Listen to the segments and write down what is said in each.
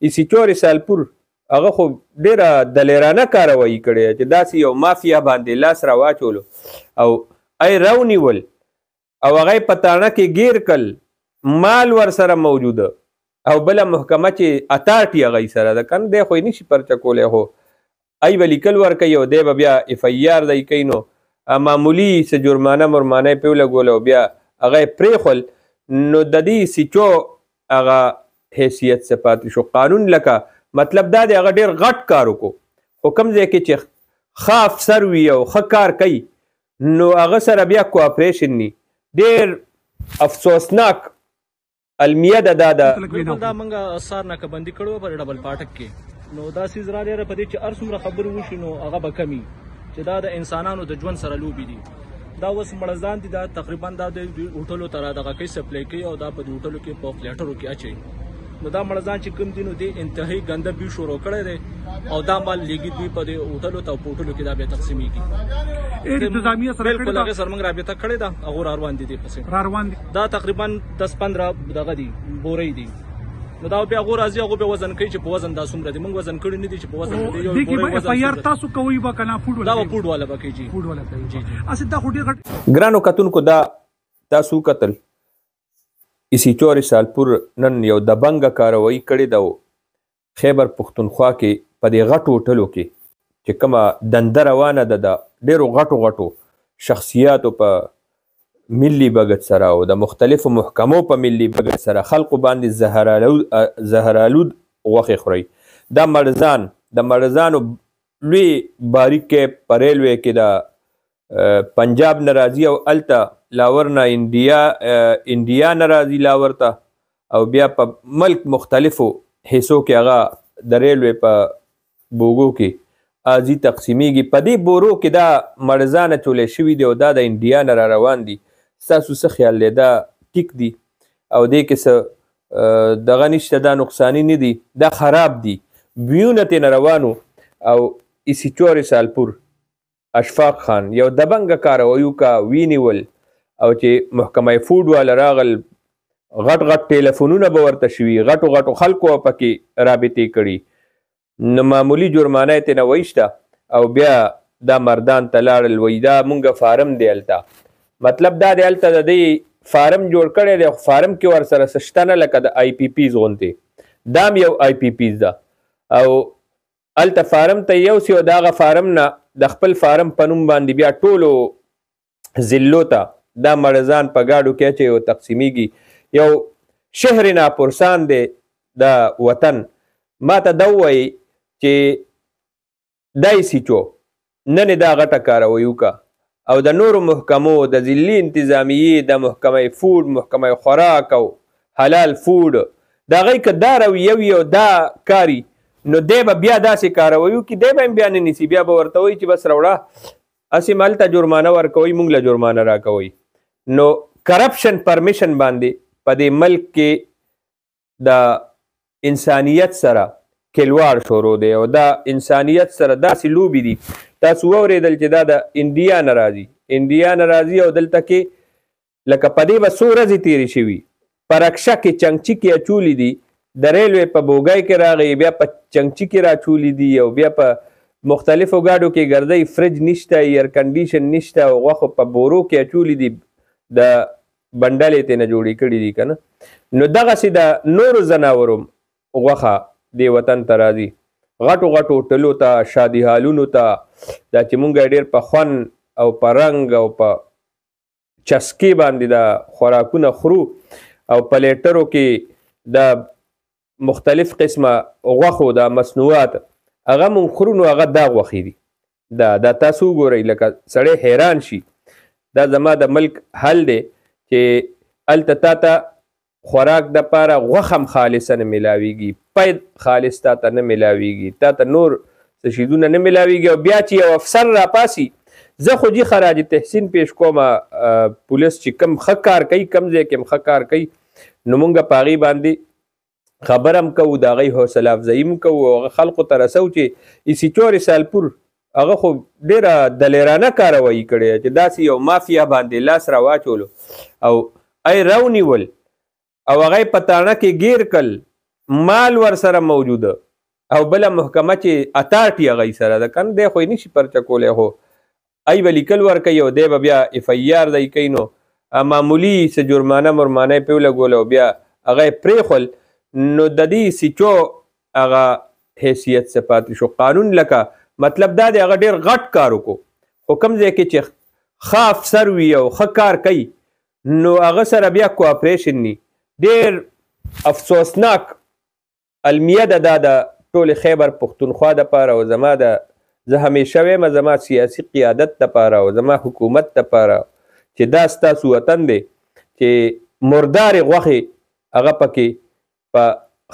اسی چور سالپور هغه خو ډېره دلیرانه کاروایي کړې چې داسې یو مافیا باندې لاس را واچولو او ای راونیول او هغه یې په تاڼه کې ګیر کړل مال ورسره موجوده او بله محکمه چې اتارټي هغوی سره ده که نه دی خو یې نشي پرچه کولی خو ای به لیکل ورکوي او دی به بیا اف ای آر دی کوي نو معمولي څه جرمانه مرمانه یې پرې ولګول او بیا هغه یې پرېښول نو د دې سیچو هغه حیثیت څه پاتې شو قانون لکه مطلب دا دی هغه ډېر غټ کار وکړو خو کوم ځای کې چې ښه افسر وي او ښه کار کوي نو هغه سره بیا کوآپریشن ني ډېر افسوسناک المیه ده دا موږ اثار ناکهبندي کړو په ډبل پاټک کې نو دا سیز را لري په دې چې هر څومره خبرې وشي نو هغه به کمي چې دا د انسانانو د ژوند سره لوبي دي دا اوس مړزان دي دا تقریبا دا د هوټلو تر دغه کې سپلای کوي او دا په هوټلو کې په فلیټرو کې اچي نو دا مړزان چې کوم دي نو د انتهایی ګنده بي شروع کړی دی او دا مال لګي دوی په دې هوټلو ته هوټلو کې دا به تقسیمیږي انتظامیه سره کړی دا سره موږ رابطه کړی دا هغه روان دي پسې روان دي دا تقریبا 10-15 دغه دي بورې دي نو دا بیا هغه راځي هغه به وزن کوي چې په وزن دا څومره دي موږ وزن کړی نه دي چې په وزن دي یو بورې وزن فیر تاسو کوي به کنه فوډ ولا دا فوډ والا به کوي جی فوډ والا کوي جی اسه دا خو ډیر ګرانو کتونکو دا تاسو قتل اسی چور سالپور نن یو دبنګ کاروایی کړې ده خیبر پښتونخوا کې په دې غټو هوټلو کې چې کومه دنده روانه ده د ډېرو غټو شخصیاتو په ملي بګت سره او د مختلفو محکمو په ملي بګت سره خلقو باندې زهرالود غوښې خوري دا مړزان د مړزانو لوی باریکې په ریلوې کې د پنجاب نه راځي او هلته لاور نه انډیا نه راځي لاور ته او بیا په ملک مختلفو حصو کې هغه د ریلوې په بوګو کې ازي تقسیمیږي په دې بورو کې دا مړزان اچولې شوي دي او دا د انډیا نه را روان دي ستاسو څه خیال دی دا ټیک دي او دې کې څه دغه نشته دا نقصاني نه دي دا خراب دي بیونه ترې نه روانو او اسی چور سالپور اشفاق خان یو دبنګ کاروایو کا وینیول او چې محکمه فوډ والا راغل غټ ټیلیفونونه به ورته شوي غټو خلکو پکې رابطې کړي نو معمولي جرمانه یې ترې نه وایسته او بیا دا مردان ته لاړل وایي دا مونږ فارم دی هلته مطلب دا دی هلته د دې فارم جوړ کړی دی خو فارم کې ورسره څه شته نه لکه د آی پی پیز غوندې دا هم یو آی پی پیز ده او هلته فارم ته یوسي او د هغه فارم نه د خپل فارم په نوم باندې بیا ټولو ضلعو ته دا مړزان په ګاډو کې اچوي او تقسیمیږي یو شهر ناپرسان دی د وطن ما ته دا ووایي چې دا یې سیچو نن دا غټه کاروایي وکړه او د نورو محکمو د ضلعي انتظامیې د محکمه فوډ محکمه خوراک او حلال فوډ د هغوی که دا رویه وي او دا کاري نو دی به بیا داسې کاروایي وکړي دی به هم بیا نه نیسي بیا به ورته وایي چې بس راوړه هسې هلته جرمانه ورکوئ موږ له جرمانه راکوئ نو کرپشن پرمیشن باندې په دې ملک کې د انسانیت سره کلواړ شروع دی او دا انسانیت سره داسې لوبې دي تاسو واورېدل چې دا د انډیا نه راځي او دلته کې لکه په دې به څو ورځې تېرې شوي په رکشه کې چنګچي کې اچولي دي د ریلوې په بوګی کې راغی بیا په چنګچي کې راچولي دي او بیا په مختلفو ګاډو کې ګرځئ فرج نشته ایئر کنډیشن نشته او غوښو په بورو کې اچولي دي د بنډلې ترې نه جوړې کړي دي که نه نو دغسې د نورو ځناورو غوښه دې وطن ته راځي غټو هوټلو ته شادي هالونو ته دا چې مونږ ډېر په خوند او په رنګ او په چسکې باندې د خوراکونه خورو او په لیټرو کې د مختلف قسمه غوښو د مصنوعات هغه مونږ خورو نو هغه دا غوښې دي دا تاسو وګورئ لکه سړی حیران شي دا زما د ملک حل دی چې هلته تا ته خوراک دپاره غوښه هم خالصه نه میلاویږي پید خالص تا ته نه میلاویږي تا ته نور څه شیدونه نه میلاویږي او بیا چې یو افسر راپاسي زه خو جي خراج تحسین پیش کومه پولیس چې کم ښه کار کوي کم ځای کې هم ښه کار کوي نو مونږ په هغې باندې خبر هم کوو د هغوی حوصله افزایي هم کوو هغه خلقو ته رسو چې اسی چور سالپور هغه خو ډېره دلیرانه کاروایي کړې چې داسې یو مافیا باندې لاس را واچولو او ای راونیول او هغه یې په تاڼه کې ګیر کړل مال ورسره موجوده او بله محکمه چې اتارټي هغه سره ده کنه دی خو یې نشي پرچه کولی خو ای به لیکل ورکوي او دی به بیا اف ای آر دی کوي نو معمولي څه جرمانه مرمانه یې پرې ولګول او بیا هغه یې پرېښول نو د دې سیچو هغه حیثیت څه پاتې شو قانون لکه مطلب دا دی هغه ډېر غټ کار وکړو خو کوم ځای کې چې ښه افسر وي او ښه کار کوي نو هغه سره بیا کوآپریشن ني ډېر افسوسناک المیه ده دا د ټولې خیبر پښتونخوا دپاره او زما د زه همیشه وایم زما سیاسي قیادت دپاره او زما حکومت دپاره چې دا ستاسو وطن دی چې مردارې غوښې هغه پکې په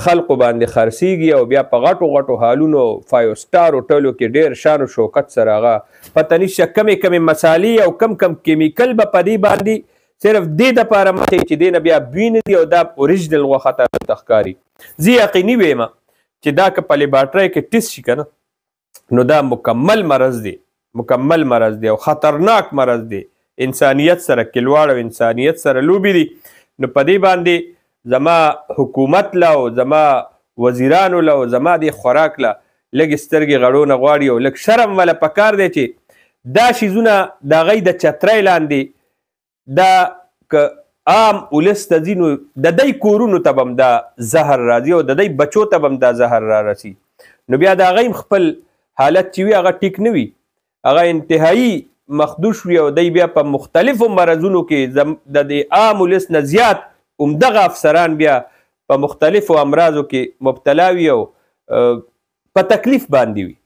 خلقو باندې خرڅیږي او بیا په غټو غټو هالونو 5 سټار هوټلو کې ډېر شان و شوکت سره هغه پته نشته کمې کمې مسالې او کم کم کیمیکل به په دې باندې صرف دې دپاره مخې چې دې نه بیا بوی نه دي او دا اوریجنل غوښه ته ښکاري زه یقیني ویم چې دا که په لیبارټرۍ کې ټیسټ شي که نه نو دا مکمل مرض دی او خطرناک مرض دی انسانیت سره کلواړ او انسانیت سره لوبې دي نو په دې باندې زما حکومت له او زما وزیرانو له او زما دې خوراک له لږ سترګې غړونه غواړي او لږ شرم وله پکار دی چې دا شیزونه د هغوی د چترۍ لاندې دا که عام ولس ته ځي نو د دوی کورونو ته به هم دا زهر راځي او د دوی بچو ته به هم دا زهر را رسي نو بیا د هغوی خپل حالت چې وي هغه ټیک نه وي هغه انتهایی مخدوش وي او دی بیا په مختلفو مرضونو کې د دې عام ولس نه زیات همدغه افسران بیا په مختلفو امراضو کې مبتلا وي او په تکلیف باندې وي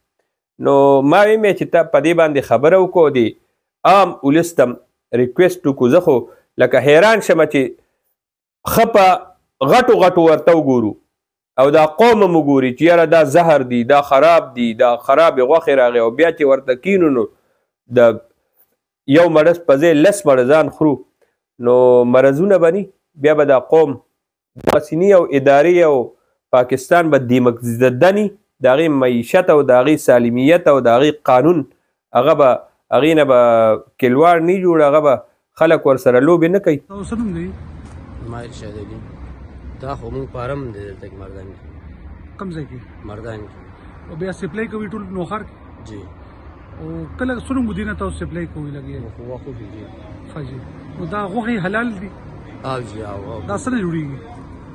نو ما ویم چې ته په دې باندې خبره وکړو د عام ولس ته ریکویسټ وکړو زه خو لکه حیران شمه چې ښه په غټو غټو ورته وګورو او دا قوم هم وګوري چې یاره دا زهر دی دا خراب دی دا خرابې غوښې راغی او بیا چې ورته کینو نو د یو مرض په ځای 10 مرضان خورو نو مرضونه به ني بیا به دا قوم دغسې ني او ادارې او پاکستان به دیمک زده ني د هغې معیشت او د هغې سالمیت او د هغې قانون هغه به هغې نه به کلواړ ني جوړ هغه به خلک ورسره لوبې نه کوي څه نوم دی مایل شادلي دا خو مونږ پارم دی دلته کې مردان کې کوم ځای کې مردان کې او بیا سپلای کوي ټول نوخار کې جی او کله څومره مودې نه تاسو سپلای کوئ لګي خو واخو جی ښه جي نو دا غوښې حلال دي او جی او دا څنګه جوړېږي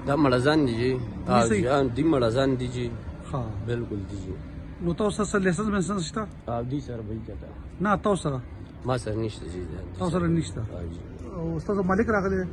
دا مړزان دي جی او جی دی مړزان دي جی ها بالکل دي جی نو تاسو سره لیسنس مېسنس شته او دي سره به کېته نه تاسو سره ما سره نشته جی تاسو سره نشته او جی او استاد مالک راغلی